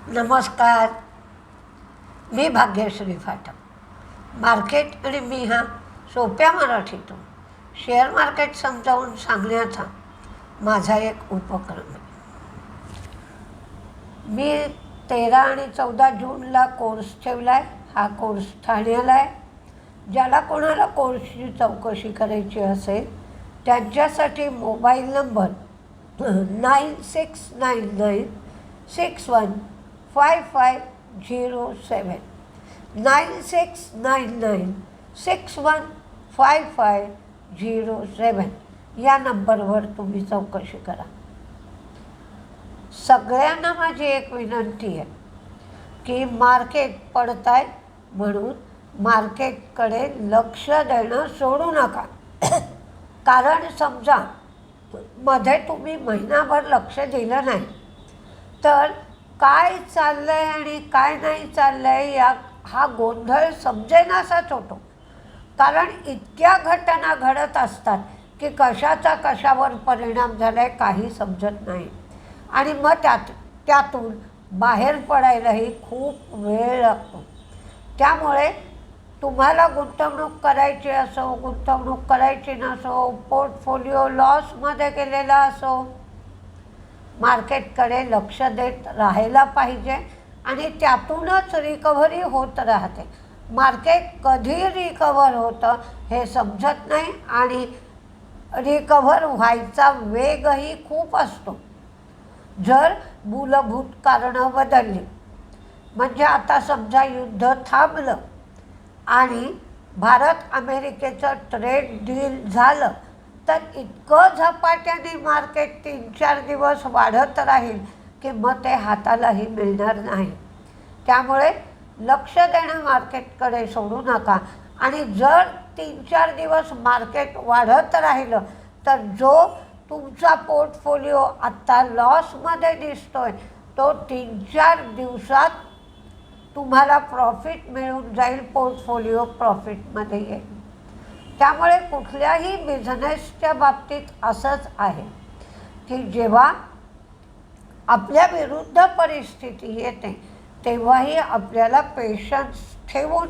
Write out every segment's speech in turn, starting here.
नमस्कार. मी भाग्यश्री फाटक. मार्केट आणि मी हा सोप्या मराठीतून शेअर मार्केट समजावून सांगण्याचा माझा एक उपक्रम आहे. मी 13 आणि 14 जूनला कोर्स ठेवला आहे. हा कोर्स ठाण्याला आहे. ज्याला कोणाला कोर्सची चौकशी करायची असेल त्यांच्यासाठी मोबाईल नंबर 9699615507 9699615507 या नंबरवर तुम्ही चौकशी करा. सगळ्यांना माझी एक विनंती आहे की मार्केट पडत आहे म्हणून मार्केटकडे लक्ष देणं सोडू नका. कारण समजा मध्ये तुम्ही महिनाभर लक्ष दिलं नाही तर काय चाललं आहे आणि काय नाही चाललं आहे हा गोंधळ समजेनासाच होतो. कारण इतक्या घटना घडत असतात की कशाचा कशावर परिणाम झाला आहे काही समजत नाही आणि मग त्यातून बाहेर पडायलाही खूप वेळ लागतो. त्यामुळे तुम्हाला गुंतवणूक करायची असो, गुंतवणूक करायची नसो, पोर्टफोलिओ लॉसमध्ये गेलेला असो, मार्केटकडे लक्ष देत राहायला पाहिजे आणि त्यातूनच रिकव्हरी होत राहते. मार्केट कधी रिकव्हर होतं हे समजत नाही आणि रिकव्हर व्हायचा वेगही खूप असतो जर मूलभूत कारणं बदलली. म्हणजे आता समजा युद्ध थांबलं आणि भारत अमेरिकेचं ट्रेड डील झालं तर इतकं झपाट्याने मार्केट 3-4 दिवस वाढत राहील की मग ते हातालाही मिळणार नाही. त्यामुळे लक्ष देणं मार्केटकडे सोडू नका आणि जर 3-4 दिवस मार्केट वाढत राहिलं तर जो तुमचा पोर्टफोलिओ आत्ता लॉसमध्ये दिसतोय तो 3-4 दिवसात तुम्हाला प्रॉफिट मिळून जाईल, पोर्टफोलिओ प्रॉफिटमध्ये येईल. त्यामुळे कुठल्याही बिझनेसच्या बाबतीत असंच आहे की जेव्हा आपल्या विरुद्ध परिस्थिती येते तेव्हाही आपल्याला पेशन्स ठेवून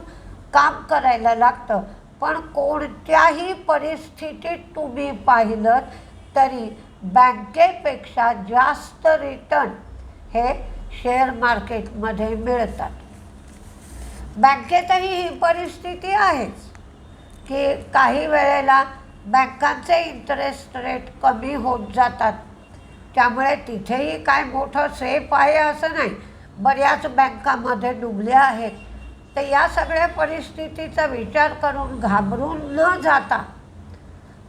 काम करायला लागतं. पण कोणत्याही परिस्थितीत तुम्ही पाहिलं तरी बँकेपेक्षा जास्त रिटर्न हे शेअर मार्केटमध्ये मिळतात. बँकेतही ही परिस्थिती आहेच की काही वेळेला बँकांचे इंटरेस्ट रेट कमी होत जातात. त्यामुळे तिथेही काय मोठं सेफ आहे असं नाही. बऱ्याच बँकामध्ये डुबल्या आहेत. तर या सगळ्या परिस्थितीचा विचार करून घाबरून न जाता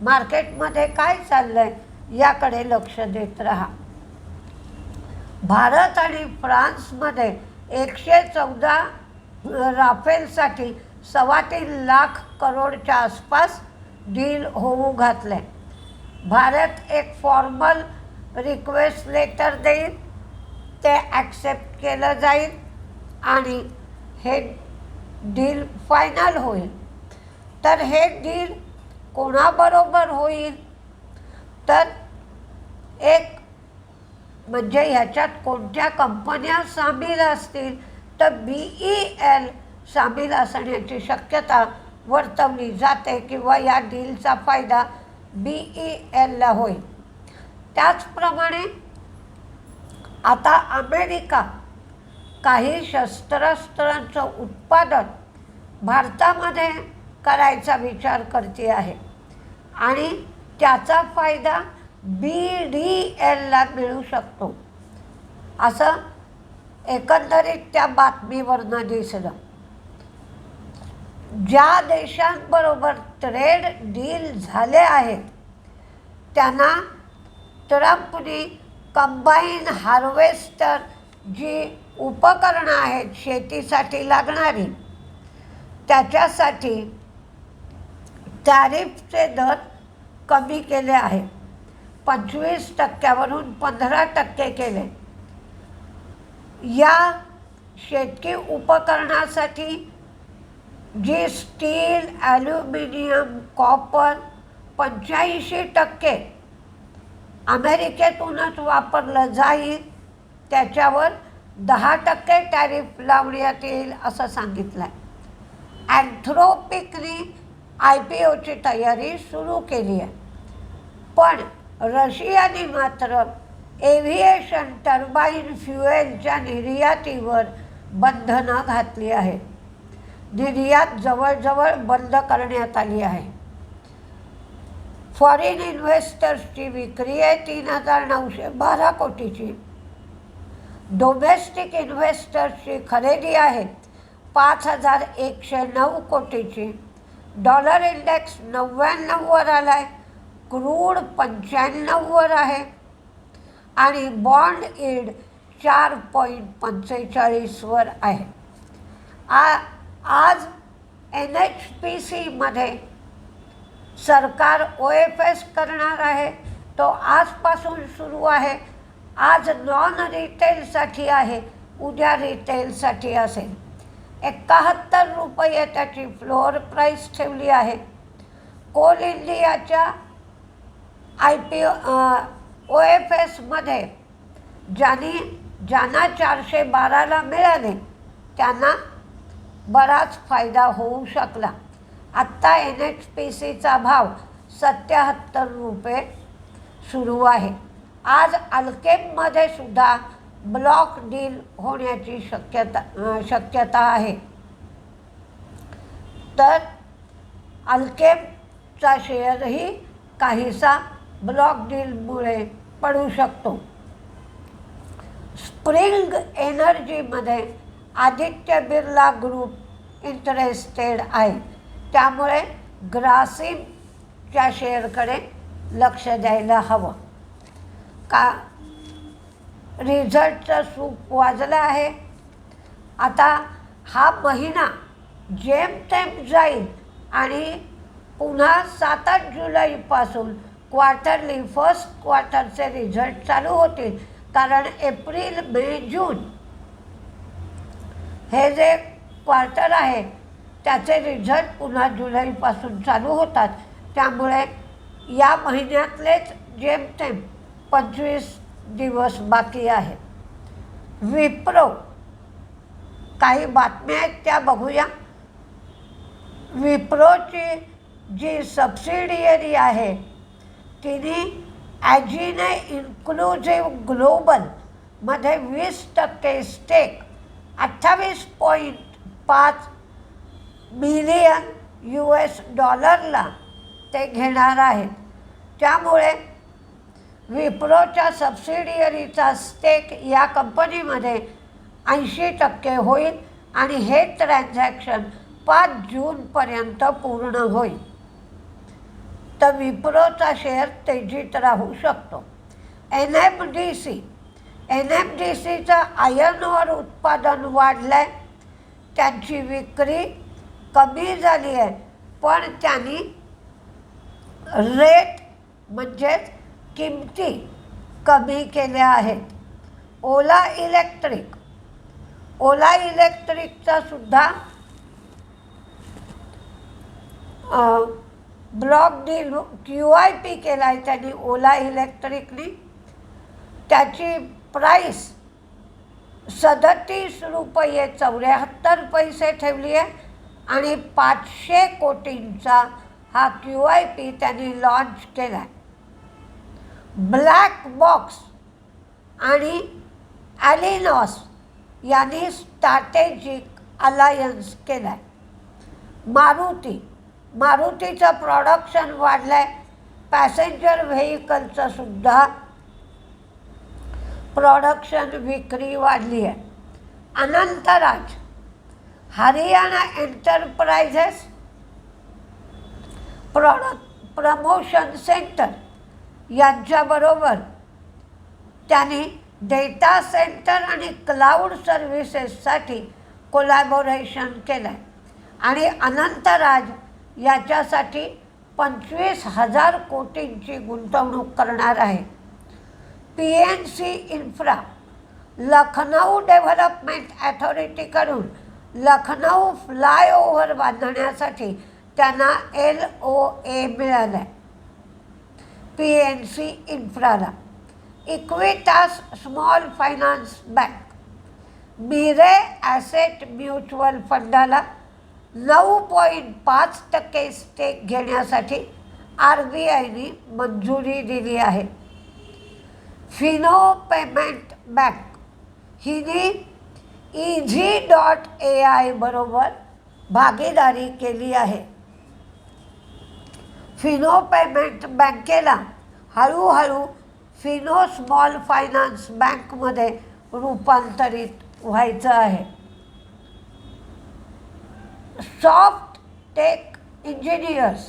मार्केटमध्ये काय चाललं आहे याकडे लक्ष देत राहा. भारत आणि फ्रान्समध्ये 114 राफेलसाठी 3.25 लाख करोडच्या आसपास डील होऊ घातले. भारत एक फॉर्मल रिक्वेस्ट लेटर देईल, ते ॲक्सेप्ट केलं जाईल आणि हे डील फायनल होईल. तर हे डील कोणाबरोबर होईल तर एक म्हणजे ह्याच्यात कोणत्या कंपन्या सामील असतील तर BEL सामील असण्याची शक्यता वर्तवली जाते किंवा या डीलचा फायदा BELला होईल. त्याचप्रमाणे आता अमेरिका काही शस्त्रास्त्रांचं उत्पादन भारतामध्ये करायचा विचार करते आहे आणि त्याचा फायदा BDLला मिळू शकतो असं एकंदरीत त्या बातमीवरनं दिसलं. ज्या देशांबरोबर ट्रेड डील झाले आहेत त्यांना ट्रम्पनी कंबाईन हार्वेस्टर जी उपकरणं आहेत शेतीसाठी लागणारी त्याच्यासाठी टॅरिफचे दर कमी केले आहेत. 25% 15% केले. या शेतकी उपकरणासाठी जी स्टील, ॲल्युमिनियम, कॉपर 85% अमेरिकेतूनच वापरलं जाईल त्याच्यावर 10% टॅरिफ लावण्यात येईल असं सांगितलं आहे. अँथ्रोपिकने IPOची तयारी सुरू केली आहे. पण रशियाने मात्र एव्हिएशन टर्बाईन फ्युएलच्या निर्यातीवर बंधनं घातली आहेत. निर्यात जवळजवळ बंद करण्यात आली आहे. फॉरेन इन्व्हेस्टर्सची विक्री आहे 3,912 कोटीची. डोमेस्टिक इन्व्हेस्टर्सची खरेदी आहे 5,109 कोटीची. डॉलर इंडेक्स 99वर आला आहे. क्रूड 95वर आहे आणि बॉन्ड यील्ड 4.45वर आहे. आज NHPCमध्ये सरकार OFS करणार आहे. तो आजपासून सुरू आहे. आज नॉन रिटेलसाठी आहे, उद्या रिटेलसाठी असेल. 71 रुपये त्याची फ्लोअर प्राईस ठेवली आहे. कोल इंडियाच्या OFSमध्ये ज्यांना 412ला मिळाले त्यांना बराच फायदा होऊ शकला. आत्ता NHPCचा भाव 77 रुपये सुरू आहे. आज अल्केममध्ये सुद्धा ब्लॉक डील होण्याची शक्यता आहे. तर अल्केमचा शेअरही काहीसा ब्लॉक डीलमुळे पडू शकतो. स्प्रिंग एनर्जीमध्ये आदित्य बिर्ला ग्रुप इंटरेस्टेड आहे. त्यामुळे ग्रासिमच्या शेअरकडे लक्ष द्यायला हवं. का रिझल्टचं सूप वाजलं आहे. आता हा महिना जेमतेम जाईल आणि पुन्हा 7 जुलैपासून फर्स्ट क्वार्टरचे रिझल्ट चालू होतील. कारण एप्रिल, मे, जून हे जे क्वार्टर आहे त्याचे रिझल्ट पुन्हा जुलैपासून चालू होतात. त्यामुळे या महिन्यातलेच जेमतेम 25 दिवस बाकी आहेत. विप्रो, काही बातम्या आहेत त्या बघूया. विप्रोची जी सबसिडियरी आहे तिने ॲजीने इन्क्लुझिव्ह ग्लोबलमध्ये 20% स्टेक 28.5 बिलियन $US ते घेणार आहेत. त्यामुळे विप्रोच्या सबसिडियरीचा स्टेक या कंपनीमध्ये 80% होईल आणि हे ट्रान्झॅक्शन 5 जूनपर्यंत पूर्ण होईल. तर विप्रोचा शेअर तेजीत राहू शकतो. NMDCचं आयर्न ओर उत्पादन वाढलं आहे. त्यांची विक्री कमी झाली आहे पण त्यांनी रेट म्हणजेच किमती कमी केल्या आहेत. ओला इलेक्ट्रिकचा सुद्धा ब्लॉक डील QIP केला आहे त्यांनी ओला इलेक्ट्रिकने. त्याची प्राईस 37 रुपये 74 पैसे ठेवली आहे आणि 500 कोटींचा हा QIP त्यांनी लॉन्च केला आहे. ब्लॅक बॉक्स आणि ॲलिनॉस यांनी स्ट्रॅटेजिक अलायन्स केला आहे. मारुतीचं प्रोडक्शन वाढलं आहे. पॅसेंजर व्हेकलचं सुद्धा प्रोडक्शन विक्री वाढली आहे. Anantraj, Haryana enterprises promotion centre यांच्याबरोबर त्यांनी डेटा सेंटर आणि क्लाउड सर्व्हिसेससाठी कोलॅबोरेशन केलं आहे आणि अनंतराज याच्यासाठी 25,000 कोटींची गुंतवणूक करणार आहे. PNC इन्फ्रा, लखनौ डेव्हलपमेंट अथॉरिटीकडून लखनौ फ्लायओव्हर बांधण्यासाठी त्यांना LOA मिळालं आहे. PNC इन्फ्राला. Equitas small finance bank Mirae asset mutual फंडाला 9.5% स्टेक घेण्यासाठी RBIने मंजुरी दिली आहे. फिनो पेमेंट बँक हिने Easy.ai बरोबर भागीदारी केली आहे. फिनो पेमेंट बँकेला हळूहळू फिनो स्मॉल फायनान्स बँकमध्ये रूपांतरित व्हायचं आहे. सॉफ्ट टेक इंजिनियर्स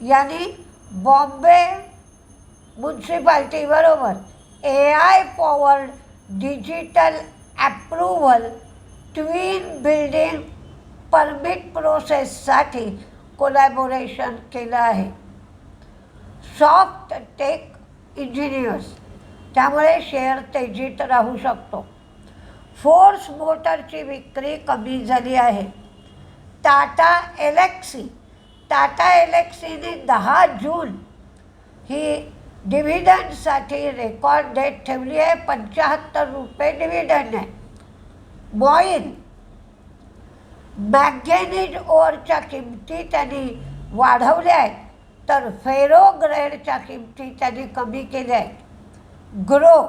यांनी बॉम्बे म्युन्सिपाल्टीबरोबर AI powered digital approval twin building permit प्रोसेससाठी कोलॅबोरेशन केलं आहे. सॉफ्ट टेक इंजिनियर्स त्यामुळे शेअर तेजीत राहू शकतो. फोर्स मोटरची विक्री कमी झाली आहे. टाटा एलेक्सीने 10 जून ही डिव्हिडंडसाठी रेकॉर्ड डेट ठेवली आहे. 75 रुपये डिव्हिडंड आहे. मॉईल मॅंगॅनीज ओरच्या किमती त्यांनी वाढवल्या आहेत, तर फेरो ग्रेडच्या किमती त्यांनी कमी केल्या आहेत. Groww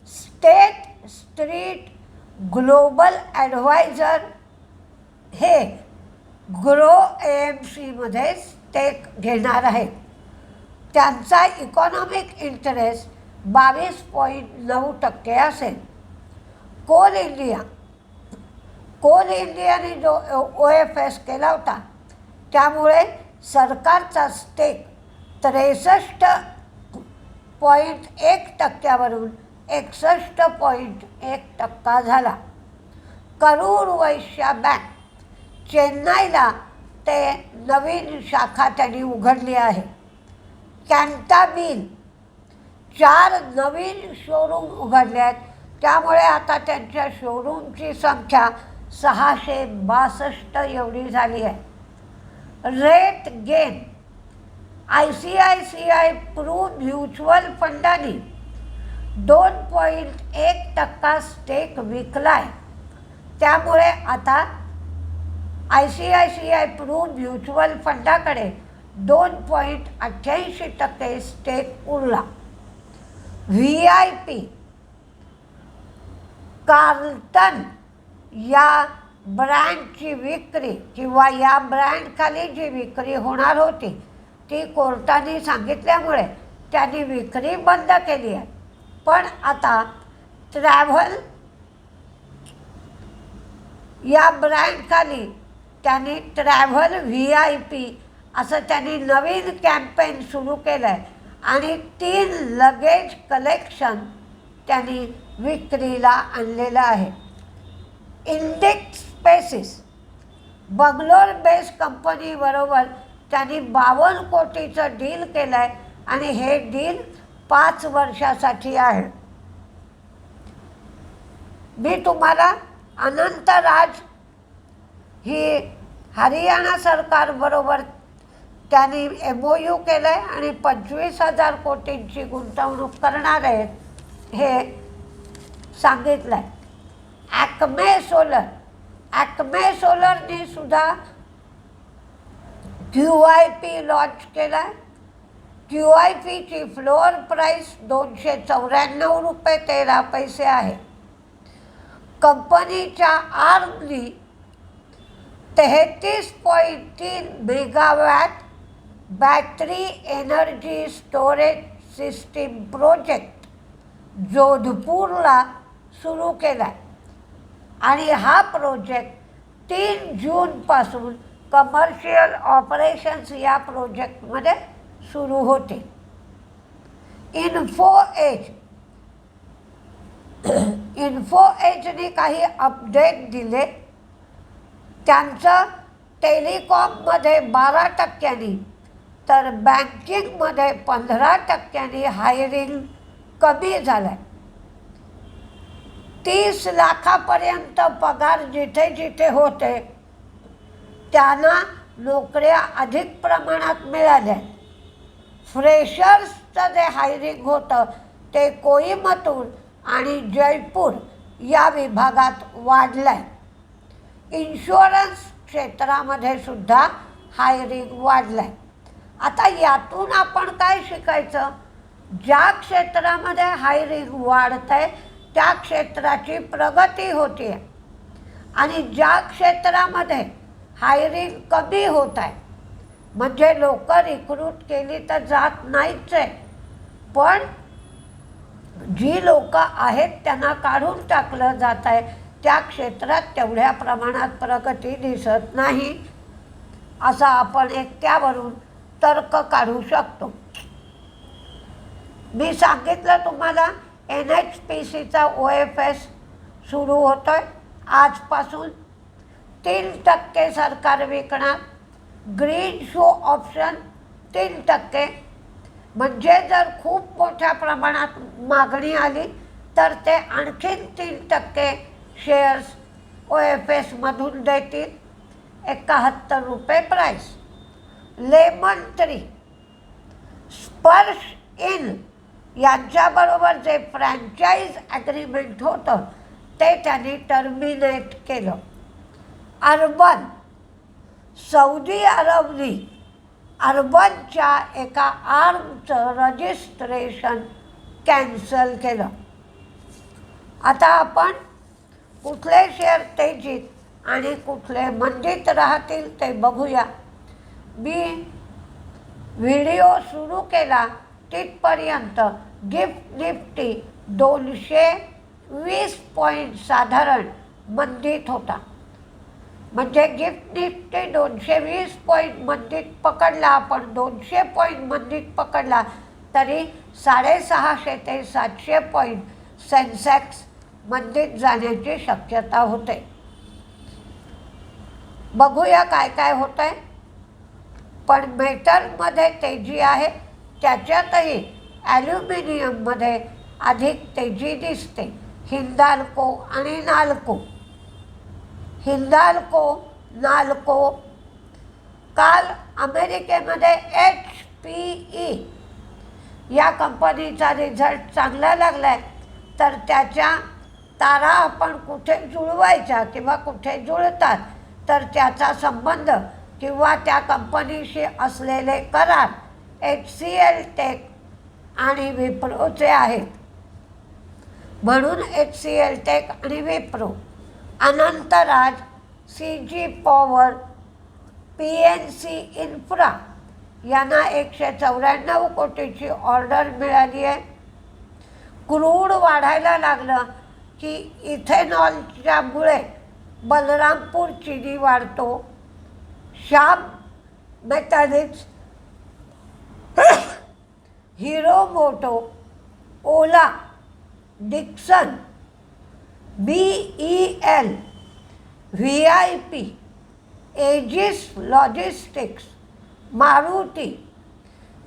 State Street Global advisor हे ग्रो AMCमध्ये स्टेक घेणार आहेत. त्यांचा इकॉनॉमिक इंटरेस्ट 22.9% असेल. कोल इंडियाने जो OFS केला होता त्यामुळे सरकारचा स्टेक 63.1% 61.1% झाला. करूर वैश्य बँक चेन्नईला ते नवीन शाखा त्यांनी उघडली आहे. कॅन्टाबिल 4 नवीन शोरूम उघडले आहेत, त्यामुळे आता त्यांच्या शोरूमची संख्या 662 एवढी झाली आहे. RateGain ICICI Pru mutual फंडाने 2.1% स्टेक विकलाय. त्यामुळे आता ICICI प्रू म्युच्युअल फंडाकडे 2.88% स्टेक उरला. VIP कार्लटन या ब्रँडची विक्री किंवा या ब्रँडखाली जी विक्री होणार होती ती कोर्टाने सांगितल्यामुळे त्यांनी विक्री बंद केली आहे. पण आता ट्रॅव्हल या ब्रँडखाली त्यांनी ट्रॅव्हल VIP असं त्यांनी नवीन कॅम्पेन सुरू केलं आहे आणि 3 लगेज कलेक्शन त्यांनी विक्रीला आणलेलं आहे. इंडेक्स स्पेसिस बंगलोर बेस्ड कंपनीबरोबर त्यांनी 52 कोटीचं डील केलं आहे आणि हे डील 5 वर्षासाठी आहे. मी तुम्हाला अनंतराज ही हरियाणा सरकारबरोबर त्यांनी MOU केलं आहे आणि 25,000 कोटींची गुंतवणूक करणार आहेत हे सांगितलं आहे. ॲक्मे सोलरने सुद्धा QIP लॉन्च केला आहे. QIPची फ्लोअर प्राईस 294 रुपये 13 पैसे आहे. कंपनीच्या आर्मनी 33.3 megawatt battery energy storage system project जोधपूरला सुरू केला आहे आणि हा प्रोजेक्ट 3 जूनपासून कमर्शियल ऑपरेशन्स या प्रोजेक्टमध्ये सुरू होते. इन्फोएजने काही अपडेट दिले. त्यांचं टेलिकॉममध्ये 12% तर बँकिंगमध्ये 15% हायरिंग कमी झालं आहे. 30 लाखापर्यंत पगार जिथे जिथे होते त्यांना नोकऱ्या अधिक प्रमाणात मिळाल्या. फ्रेशर्सचं जे हायरिंग होतं ते कोईमतूर आणि जयपूर या विभागात वाढला आहे. इन्शुरन्स क्षेत्रामध्ये सुद्धा हायरिंग वाढलं आहे. आता यातून आपण काय शिकायचं? ज्या क्षेत्रामध्ये हायरिंग वाढत आहे त्या क्षेत्राची प्रगती होते आहे आणि ज्या क्षेत्रामध्ये हायरिंग कमी होत आहे म्हणजे लोक रिक्रूट केली तर जात नाहीच आहे, पण जी लोक आहेत त्यांना काढून टाकलं जात आहे त्या क्षेत्रात तेवढ्या प्रमाणात प्रगती दिसत नाही, असा आपण एक त्यावरून तर्क काढू शकतो. मी सांगितलं तुम्हाला NHPCचा OFS सुरू होतो आहे आजपासून. 3% सरकार विकणार, ग्रीन शो ऑप्शन 3%. म्हणजे जर खूप मोठ्या प्रमाणात मागणी आली तर ते आणखीन 3% शेअर्स OFSमधून देतील. 71 रुपये प्राईस. लेमन ट्री, स्पर्श इन यांच्याबरोबर जे फ्रँचाईज ॲग्रीमेंट होतं ते त्यांनी टर्मिनेट केलं. अर्बन, सौदी अरबने अर्बनच्या एका आर्मचं रजिस्ट्रेशन कॅन्सल केलं. आता आपण कुठले शेअर तेजीत आणि कुठले मंदीत राहतील ते बघूया. मी व्हिडिओ सुरू केला तिथपर्यंत गिफ्ट निफ्टी 220 पॉईंट साधारण मंदीत होता. म्हणजे गिफ्ट निफ्टी 220 पॉईंट मंदीत पकडला, आपण 200 पॉईंट मंदीत पकडला तरी 650 ते 700 पॉईंट सेन्सेक्स मंदीत जाण्याची शक्यता होते. बघूया काय काय होतं आहे. पण मेटलमध्ये तेजी आहे, त्याच्यातही ॲल्युमिनियममध्ये अधिक तेजी दिसते. हिंदाल्को आणि नाल्को. हिंदाल्को, नाल्को काल अमेरिकेमध्ये HPE या कंपनीचा रिझल्ट चांगला लागला आहे, तर त्याच्या तारा आपण कुठे जुळवायच्या किंवा कुठे जुळतात तर त्याचा संबंध किंवा त्या कंपनीशी असलेले करार HCL टेक आणि विप्रोचे आहेत. म्हणून HCL टेक आणि Wipro, Anantraj, CG power, PNC infra यांना 194 कोटीची ऑर्डर मिळाली आहे. क्रूड वाढायला लागलं की इथेनॉलच्यामुळे बलरामपूर चिनी वाढतो. Shyam Metalics, Hero Moto, Ola, Dixon, BEL, VIP, Aegis logistics, Maruti,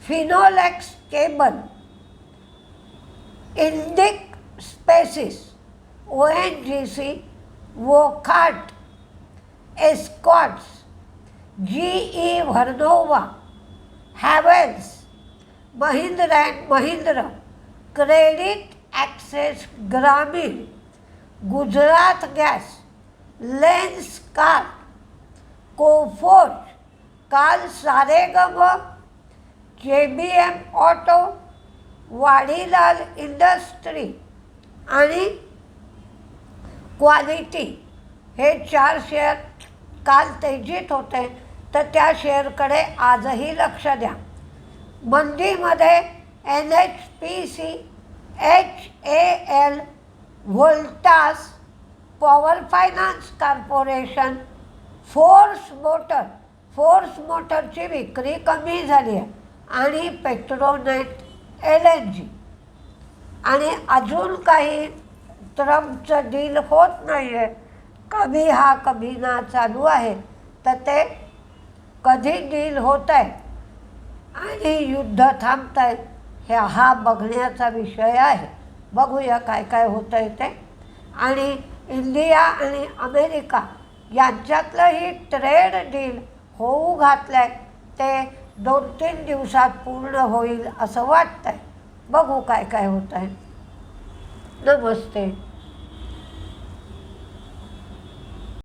Finolex cable, इंडिक स्पेसिस, ONGC, Wockhardt, Escorts, GE Vernova, Havells, Mahindra and Mahindra, credit access Grameen, Gujarat gas, Lenskart, Coforge, काल Saregama, JBM auto, Vadilal industry आणि क्वालिटी हे 4 शेअर काल तेजीत होते, तर त्या शेअरकडे आजही लक्ष द्या. मंदीमध्ये NHPC, HAL, Voltas, power finance corporation, force मोटरची विक्री कमी झाली आहे आणि पेट्रोनेट LNG आणि अजून काही ट्रम्पचं डील होत नाही आहे. कभी हा कभी ना चालू आहे, तर ते कधी डील होत आहे आणि युद्ध थांबत आहे हा बघण्याचा विषय आहे. बघूया काय काय होतं आहे ते. आणि इंडिया आणि अमेरिका यांच्यातलं ही ट्रेड डील होऊ घातलं आहे, ते 2-3 दिवसात पूर्ण होईल असं वाटतं आहे. बघू काय काय होतं आहे. नमस्ते.